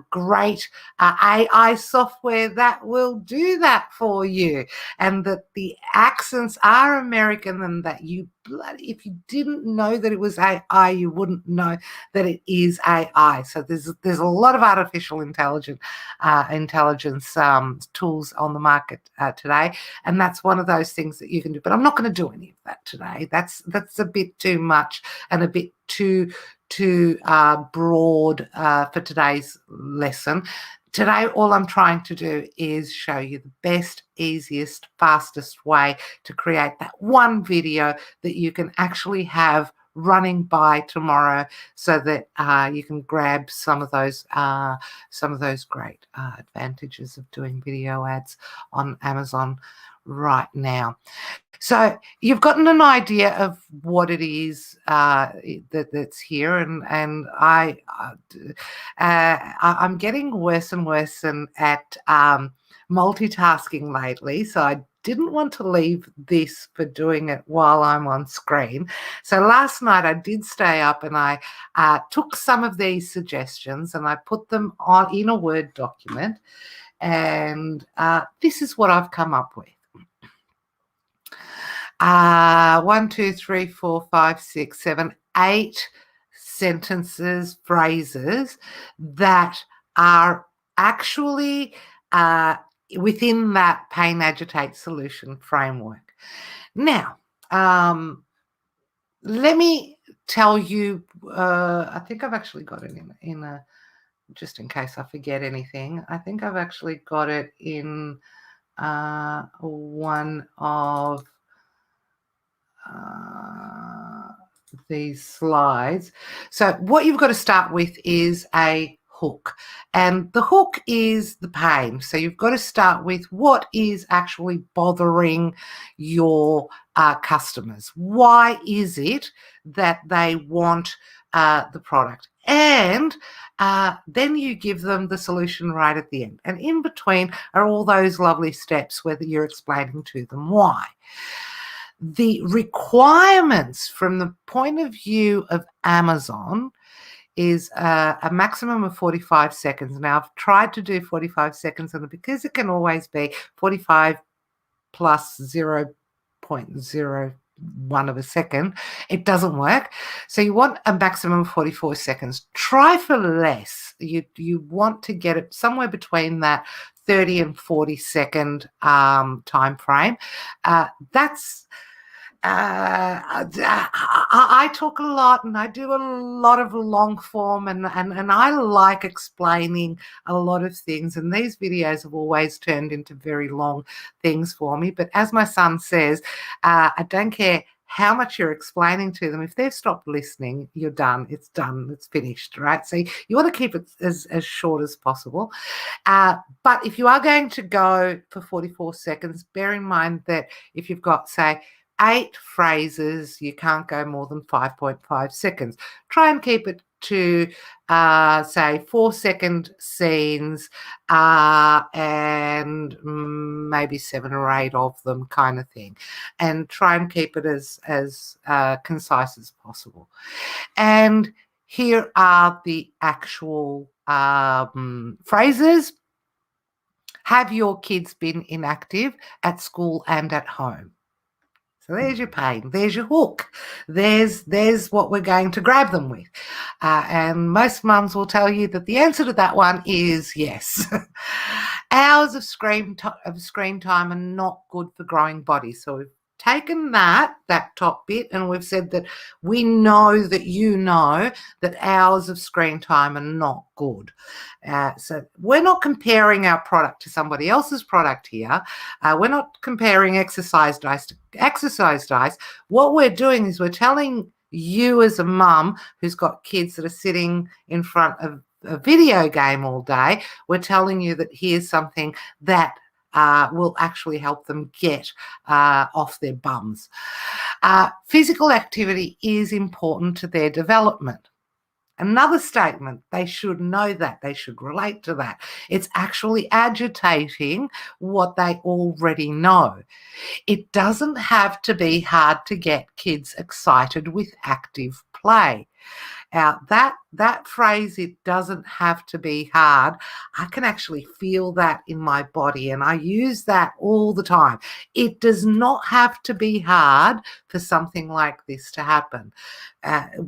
great AI software that will do that for you, and that the accents are American, and that if you didn't know that it was AI, you wouldn't know that it is AI. So there's a lot of artificial intelligence tools on the market today, and that's one of those things that you can do. But I'm not going to do any of that today. That's a bit too much and a bit too broad for today's lesson. Today, all I'm trying to do is show you the best, easiest, fastest way to create that one video that you can actually have running by tomorrow, so that you can grab some of those great advantages of doing video ads on Amazon right now. So you've gotten an idea of what it is that's here, and I'm getting worse and worse at multitasking lately. So I didn't want to leave this for doing it while I'm on screen. So last night I did stay up, and I took some of these suggestions and I put them in a Word document, and this is what I've come up with. 1, 2, 3, 4, 5, 6, 7, 8 sentences, phrases that are actually within that pain, agitate, solution framework. Now, let me tell you, I think I've actually got it in a, just in case I forget anything, I think I've actually got it in one of these slides. So what you've got to start with is a hook, and the hook is the pain. So you've got to start with what is actually bothering your customers. Why is it that they want the product? And then you give them the solution right at the end. And in between are all those lovely steps where you're explaining to them why. The requirements from the point of view of Amazon is a maximum of 45 seconds. Now, I've tried to do 45 seconds, and because it can always be 45 plus 0.01 of a second, it doesn't work. So you want a maximum of 44 seconds. Try for less. You want to get it somewhere between that 30 and 40 second time frame. I talk a lot, and I do a lot of long form, and I like explaining a lot of things, and these videos have always turned into very long things for me. But as my son says, I don't care how much you're explaining to them. If they've stopped listening, you're done. It's done. It's finished, right? So you want to keep it as short as possible. But if you are going to go for 44 seconds, bear in mind that if you've got, say, 8 phrases, you can't go more than 5.5 seconds. Try and keep it to, say, 4-second scenes, and maybe 7 or 8 of them, kind of thing. And try and keep it as concise as possible. And here are the actual phrases. Have your kids been inactive at school and at home? So there's your pain, there's your hook, there's what we're going to grab them with. And most mums will tell you that the answer to that one is yes. Hours of screen time are not good for growing bodies. So we've taken that top bit, and we've said that we know that you know that hours of screen time are not good. So we're not comparing our product to somebody else's product here. We're not comparing exercise dice to exercise dice. What we're doing is we're telling you, as a mum who's got kids that are sitting in front of a video game all day, we're telling you that here's something that will actually help them get off their bums. Physical activity is important to their development. Another statement, they should know that, they should relate to that. It's actually agitating what they already know. It doesn't have to be hard to get kids excited with active play. Now, that phrase, it doesn't have to be hard, I can actually feel that in my body, and I use that all the time. It does not have to be hard for something like this to happen.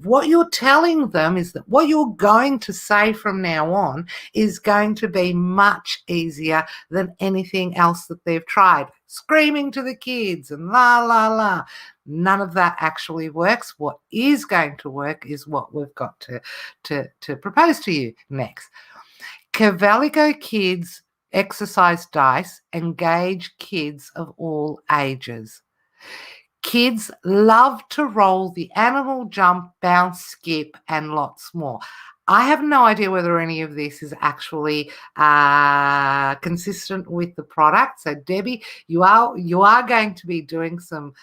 What you're telling them is that what you're going to say from now on is going to be much easier than anything else that they've tried. Screaming to the kids and la, la, la. None of that actually works. What is going to work is what we've got to propose to you next. Cavalico Kids Exercise Dice engage kids of all ages. Kids love to roll the animal, jump, bounce, skip, and lots more. I have no idea whether any of this is actually consistent with the product. So, Debbie, you are going to be doing some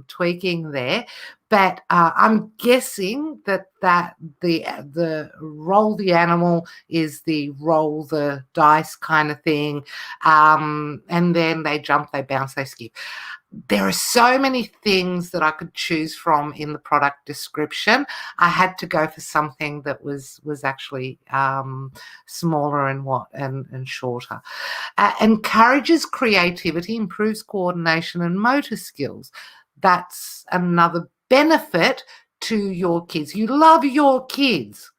tweaking there, but I'm guessing that the roll the animal is the roll the dice kind of thing, and then they jump, they bounce, they skip. There are so many things that I could choose from in the product description. I had to go for something that was actually smaller and shorter. Encourages creativity, improves coordination and motor skills. That's another benefit to your kids. You love your kids.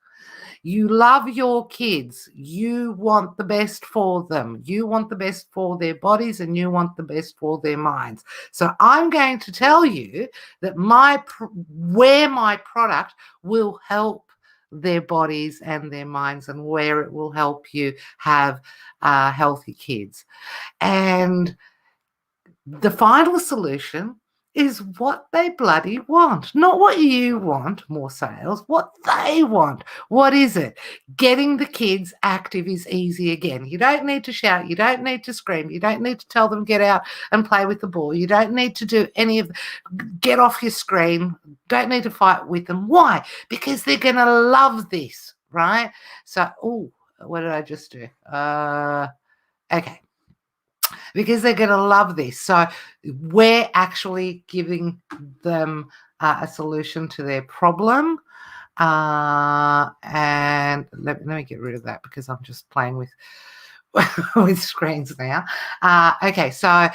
You love your kids. You want the best for them. You want the best for their bodies, and you want the best for their minds. So I'm going to tell you that where my product will help their bodies and their minds, and where it will help you have healthy kids. And the final solution is what they bloody want. Not what you want, more sales, what they want. What is it? Getting the kids active is easy again. You don't need to shout. You don't need to scream. You don't need to tell them get out and play with the ball. You don't need to do any of get off your screen. Don't need to fight with them. Why? Because they're going to love this, right? So, what did I just do? Okay. Because they're going to love this. So we're actually giving them a solution to their problem. And let me get rid of that because I'm just playing with with screens now. Okay, so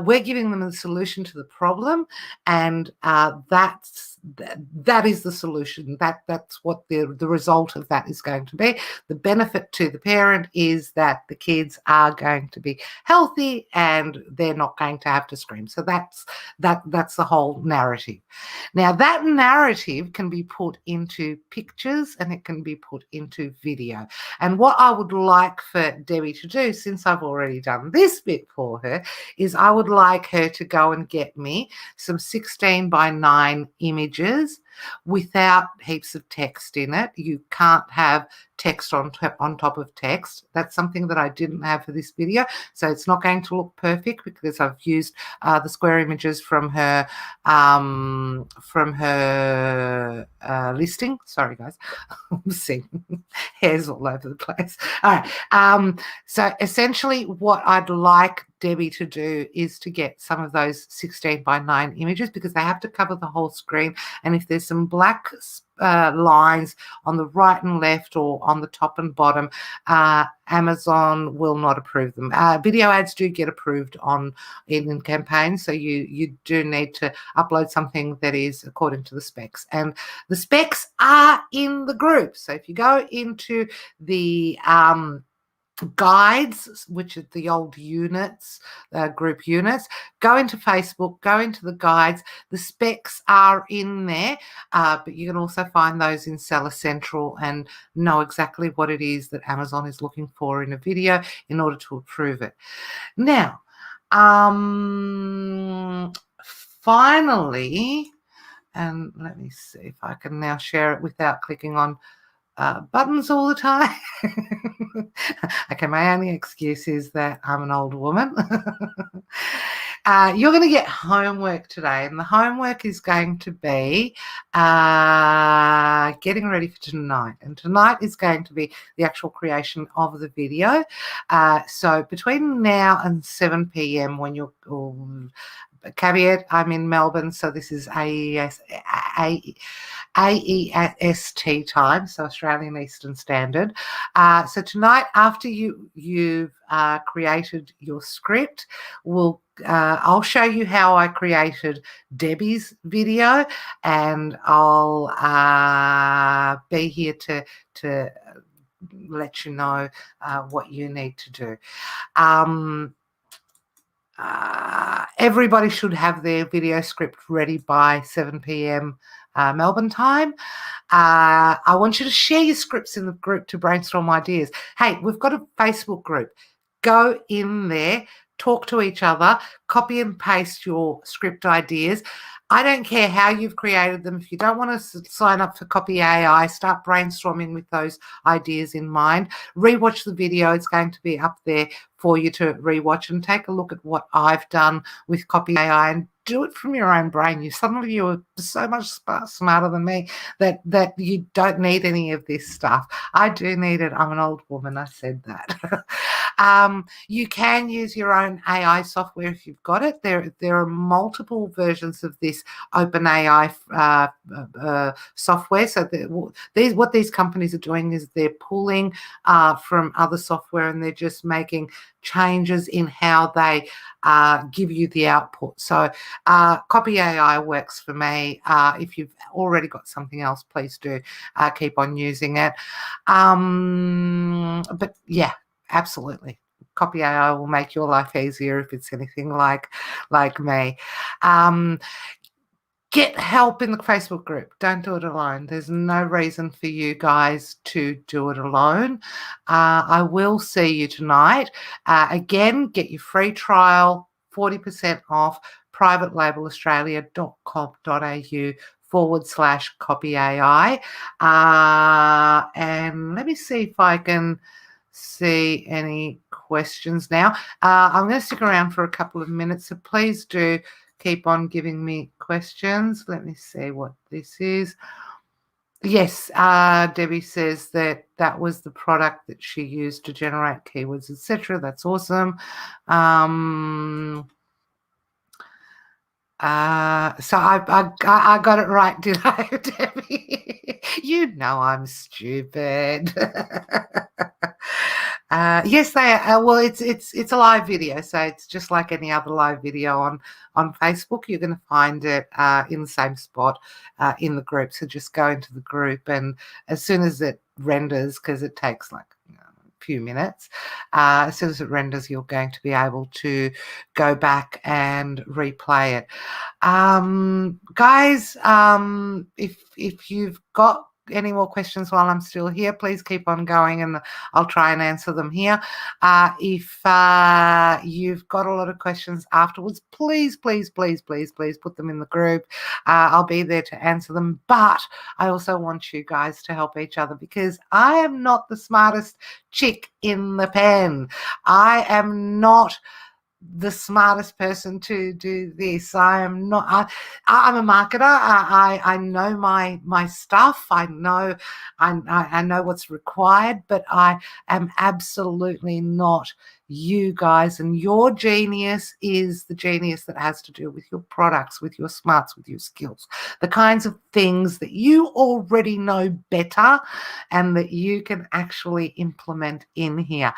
we're giving them a solution to the problem, and that is the solution. That's what the result of that is going to be. The benefit to the parent is that the kids are going to be healthy and they're not going to have to scream. So that's the whole narrative. Now that narrative can be put into pictures and it can be put into video. And what I would like for Debbie to do, since I've already done this bit for her, is I would like her to go and get me some 16:9 images without heaps of text in it. You can't have text on top of text. That's something that I didn't have for this video, so it's not going to look perfect because I've used the square images from her listing. Sorry guys, I'm seeing hairs all over the place. All right, so essentially what I'd like Debbie to do is to get some of those 16:9 images, because they have to cover the whole screen, and if there's some black lines on the right and left or on the top and bottom, Amazon will not approve them. Video ads do get approved in campaigns, so you do need to upload something that is according to the specs, and the specs are in the group. So if you go into the guides, which are the old units, group units, go into Facebook, go into the guides. The specs are in there, but you can also find those in Seller Central and know exactly what it is that Amazon is looking for in a video in order to approve it. Now, finally, and let me see if I can now share it without clicking on buttons all the time. Okay, my only excuse is that I'm an old woman. You're going to get homework today, and the homework is going to be getting ready for tonight. And tonight is going to be the actual creation of the video. So between now and 7 p.m. when you're caveat, I'm in Melbourne, so this is AEST time, so Australian Eastern Standard. So tonight, after you've created your script, I'll show you how I created Debbie's video, and I'll be here to let you know what you need to do. Everybody should have their video script ready by 7 p.m. Melbourne time. I want you to share your scripts in the group to brainstorm ideas. Hey, we've got a Facebook group. Go in there, talk to each other, copy and paste your script ideas. I don't care how you've created them. If you don't want to sign up for CopyAI, start brainstorming with those ideas in mind. Rewatch the video. It's going to be up there for you to rewatch, and take a look at what I've done with CopyAI and do it from your own brain. Some of you are so much smarter than me that you don't need any of this stuff. I do need it. I'm an old woman. I said that. You can use your own AI software if you've got it. There are multiple versions of this OpenAI software. So what these companies are doing is they're pulling from other software, and they're just making changes in how they give you the output. So CopyAI works for me. If you've already got something else, please do keep on using it. But yeah, absolutely. CopyAI will make your life easier if it's anything like me. Get help in the Facebook group. Don't do it alone. There's no reason for you guys to do it alone. I will see you tonight. Again, get your free trial, 40% off, privatelabelaustralia.com.au/CopyAI. And let me see if I can see any questions now. I'm going to stick around for a couple of minutes, so please do keep on giving me questions. Let me see what this is. Yes, Debbie says that was the product that she used to generate keywords, etc. That's awesome. So I got it right, did I, Debbie? You know I'm stupid. Yes, they are. Well, it's a live video, so it's just like any other live video on Facebook. You're going to find it in the same spot in the group. So just go into the group, and as soon as it renders, because it takes like a few minutes, as soon as it renders, you're going to be able to go back and replay it. Guys, if you've got any more questions while I'm still here, please keep on going, and I'll try and answer them here. If you've got a lot of questions afterwards, please put them in the group. I'll be there to answer them, but I also want you guys to help each other, because I am not the smartest chick in the pen. I am not the smartest person to do this. I am not. I'm a marketer. I know my stuff. I know what's required, but I am absolutely not you guys. And your genius is the genius that has to do with your products, with your smarts, with your skills, the kinds of things that you already know better and that you can actually implement in here.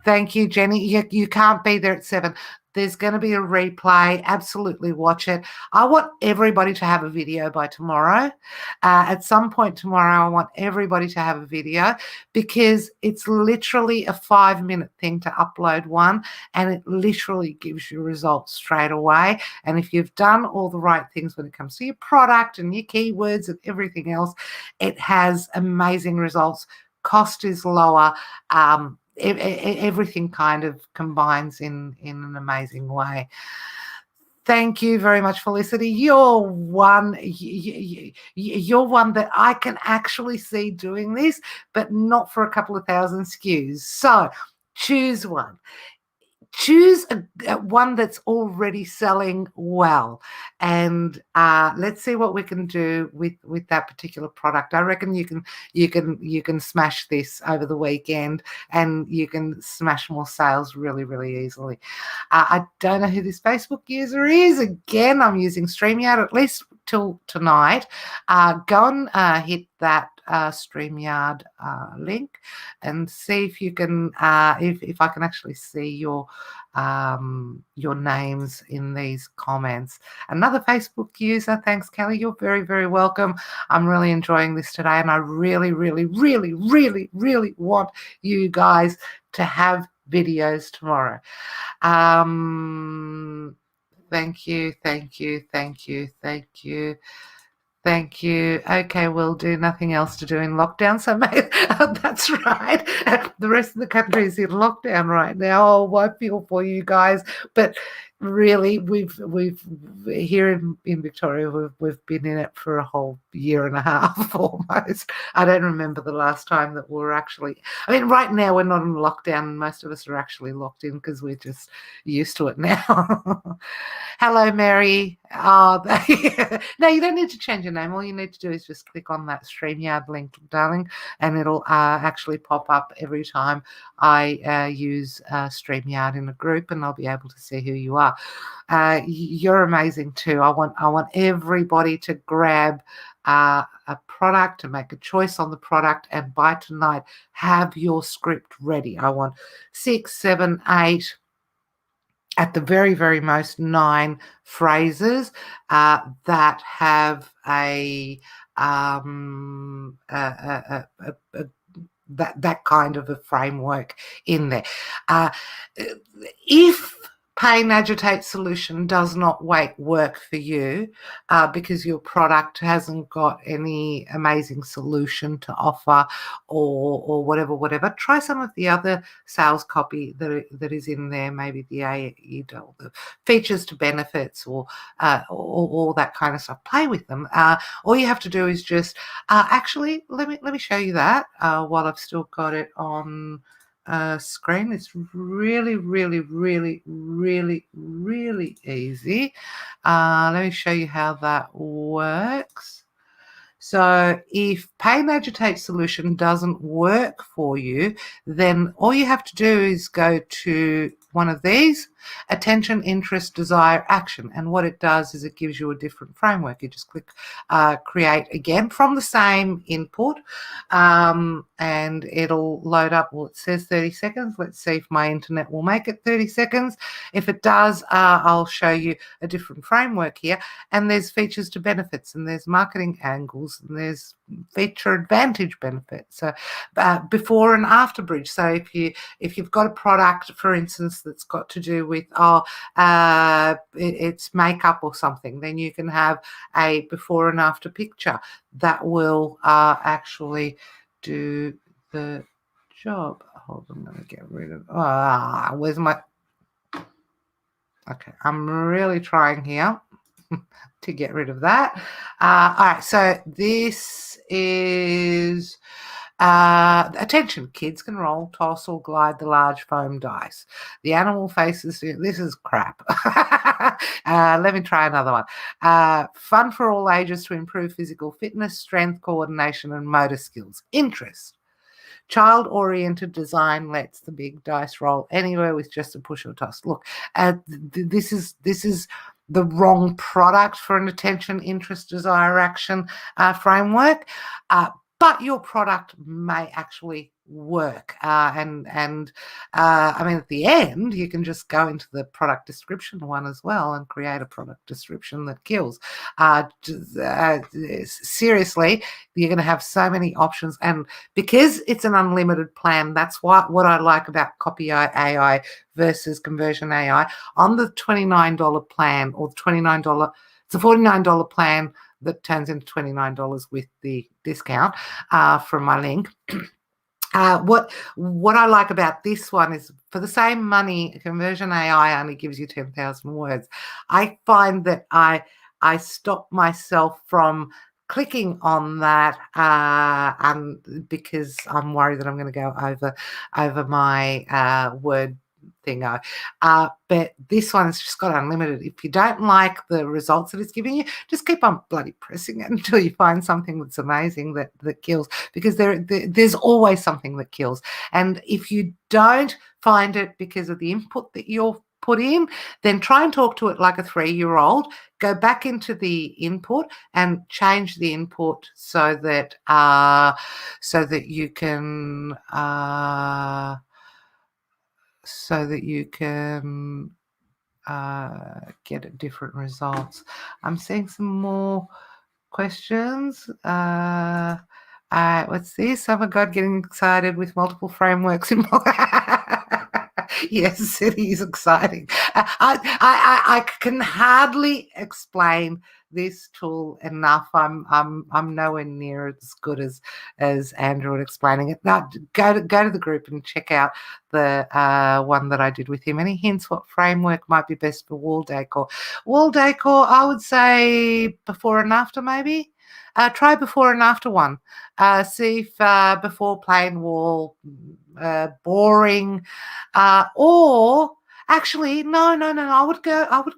Thank you, Jenny. You can't be there at 7. There's going to be a replay. Absolutely watch it. I want everybody to have a video by tomorrow. At some point tomorrow, I want everybody to have a video, because it's literally a 5-minute thing to upload one, and it literally gives you results straight away. And if you've done all the right things when it comes to your product and your keywords and everything else, it has amazing results. Cost is lower. Everything kind of combines in an amazing way. Thank you very much, Felicity. You're one that I can actually see doing this, but not for a couple of thousand SKUs. So choose one. choose one that's already selling well, and let's see what we can do with that particular product. I reckon you can smash this over the weekend, and you can smash more sales really, really easily. I don't know who this Facebook user is. Again, I'm using StreamYard at least till tonight. Go and hit that StreamYard link and see if you can, if I can actually see your names in these comments. Another Facebook user, thanks Kelly, you're very, very welcome. I'm really enjoying this today, and I really, really, really, really, really want you guys to have videos tomorrow. Thank you, thank you, thank you, thank you. Thank you. Okay, we'll do nothing else to do in lockdown. So that's right. The rest of the country is in lockdown right now. Oh, I feel for you guys. But really, we've here in Victoria, we've been in it for a whole year and a half almost. I don't remember the last time that we were actually. I mean, right now we're not in lockdown. Most of us are actually locked in because we're just used to it now. Hello, Mary. Oh, no, you don't need to change your name. All you need to do is just click on that StreamYard link, darling, and it'll actually pop up every time I use StreamYard in a group, and I'll be able to see who you are. You're amazing too. I want everybody to grab a product, to make a choice on the product, and by tonight have your script ready. I want 6, 7, 8. At the very, very most 9 phrases that have that kind of a framework in there. If pain, agitate, solution does not work for you because your product hasn't got any amazing solution to offer, or whatever, try some of the other sales copy that is in there, maybe the features to benefits, or all that kind of stuff. Play with them. All you have to do is just actually let me show you that while I've still got it on screen. It's really, really, really, really, really easy. Let me show you how that works. So if pain, agitate, solution doesn't work for you, then all you have to do is go to one of these: attention, interest, desire, action. And what it does is it gives you a different framework. You just click create again from the same input, and it'll load up. Well, it says 30 seconds. Let's see if my internet will make it 30 seconds. If it does, I'll show you a different framework here. And there's features to benefits, and there's marketing angles, and there's feature advantage benefits. So before and after bridge. So if you've got a product, for instance, that's got to do with it's makeup or something, then you can have a before and after picture that will actually do the job. Hold on, I'm going to get rid of where's my okay, I'm really trying here to get rid of that. All right, so this is attention, kids can roll, toss, or glide the large foam dice. The animal faces, this is crap. Let me try another one. Fun for all ages to improve physical fitness, strength, coordination, and motor skills. Interest. Child-oriented design lets the big dice roll anywhere with just a push or toss. Look, this is the wrong product for an attention, interest, desire, action framework. But your product may actually work. I mean, at the end, you can just go into the product description one as well and create a product description that kills. Seriously, you're going to have so many options. And because it's an unlimited plan, that's what I like about CopyAI versus conversionAI. On the $29 plan, or the $29, it's a $49 plan that turns into $29 with the discount from my link. What I like about this one is, for the same money, conversionAI only gives you 10,000 words. I find that I stop myself from clicking on that because I'm worried that I'm going to go over my word thingo. But this one's just got unlimited. If you don't like the results that it's giving you, just keep on bloody pressing it until you find something that's amazing that kills, because there's always something that kills. And if you don't find it because of the input that you're put in, then try and talk to it like a 3-year-old. Go back into the input and change the input so that you can get different results. I'm seeing some more questions. What's this? Oh my God, getting excited with multiple frameworks in Yes, it is exciting. I can hardly explain this tool enough. I'm nowhere near as good as Andrew at explaining it. Now go to the group and check out the one that I did with him. Any hints what framework might be best for wall decor? Wall decor, I would say before and after, maybe. Try before and after one. See if before plain wall, boring, or actually no. I would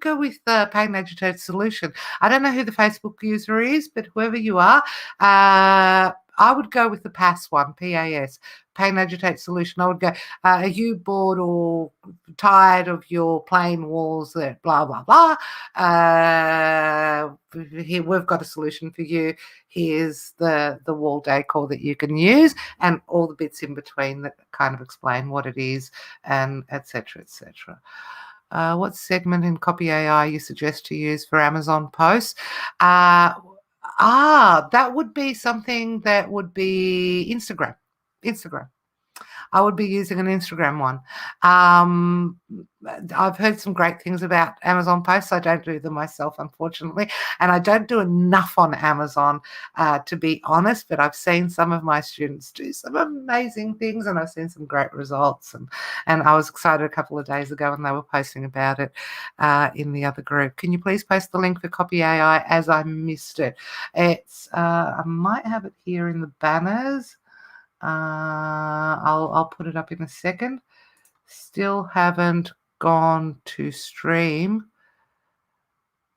go with the pain agitated solution. I don't know who the Facebook user is, but whoever you are, I would go with the PAS one, PAS, pain agitate solution. I would go, are you bored or tired of your plain walls that blah, blah, blah? Here, we've got a solution for you. Here's the wall decor that you can use, and all the bits in between that kind of explain what it is, and etc. etc. What segment in CopyAI you suggest to use for Amazon posts? That would be something that would be Instagram. I would be using an Instagram one. I've heard some great things about Amazon posts. I don't do them myself, unfortunately, and I don't do enough on Amazon, to be honest, but I've seen some of my students do some amazing things, and I've seen some great results, and I was excited a couple of days ago when they were posting about it in the other group. Can you please post the link for CopyAI, as I missed it? It's I might have it here in the banners. I'll put it up in a second. Still haven't gone to stream.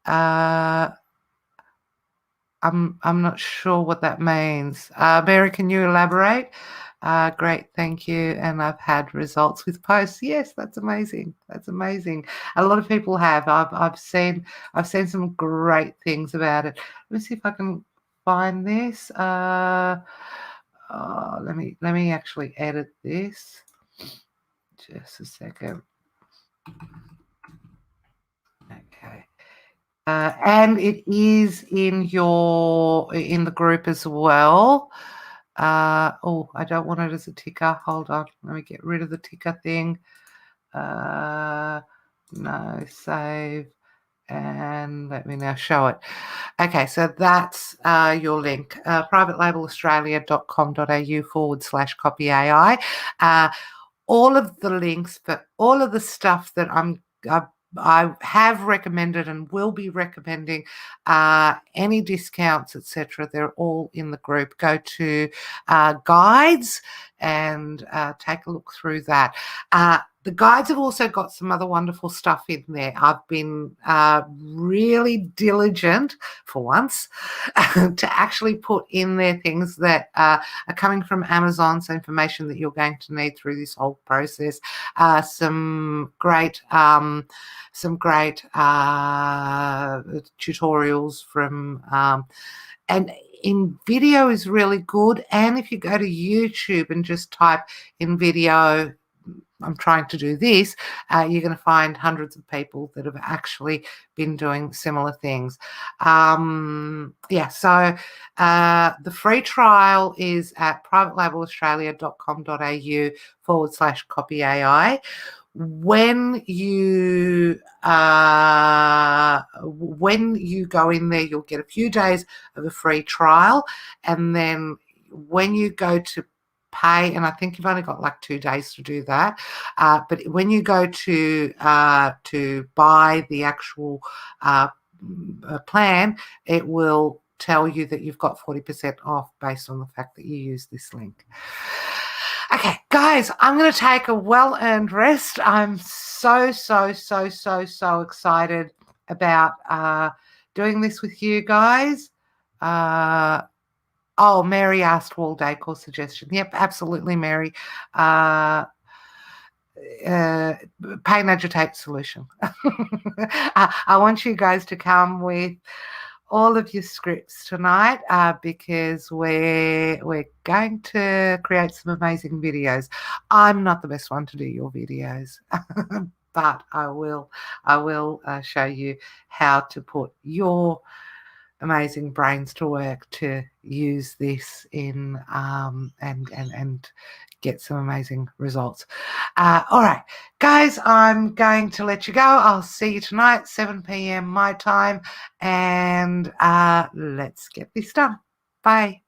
I'm not sure what that means. Mary, can you elaborate? Great, thank you. And I've had results with posts. Yes, that's amazing. That's amazing. A lot of people have. I've seen some great things about it. Let me see if I can find this. Let me actually edit this. Just a second. Okay. And it is in the group as well. Oh, I don't want it as a ticker. Hold on. Let me get rid of the ticker thing. No, save. And let me now show it. Okay, so that's your link, privatelabelaustralia.com.au/CopyAI. All of the links for all of the stuff that I have recommended and will be recommending, any discounts, etc., they're all in the group. Go to guides and take a look through that. The guides have also got some other wonderful stuff in there. I've been really diligent, for once, to actually put in there things that are coming from Amazon, so information that you're going to need through this whole process. Some great tutorials from and InVideo is really good. And if you go to YouTube and just type InVideo, I'm trying to do this, you're going to find hundreds of people that have actually been doing similar things. So the free trial is at privatelabelaustralia.com.au/CopyAI. When you go in there, you'll get a few days of a free trial, and then when you go to pay, and I think you've only got like 2 days to do that, but when you go to buy the actual plan, it will tell you that you've got 40% off based on the fact that you use this link. Okay, guys, I'm going to take a well-earned rest. I'm so excited about doing this with you guys. Oh, Mary asked wall decor suggestion. Yep, absolutely, Mary. Pain agitate solution. I want you guys to come with all of your scripts tonight because we're going to create some amazing videos. I'm not the best one to do your videos, but I will show you how to put your amazing brains to work to use this in and get some amazing results. All right, guys, I'm going to let you go. I'll see you tonight, 7 p.m. my time, and let's get this done. Bye.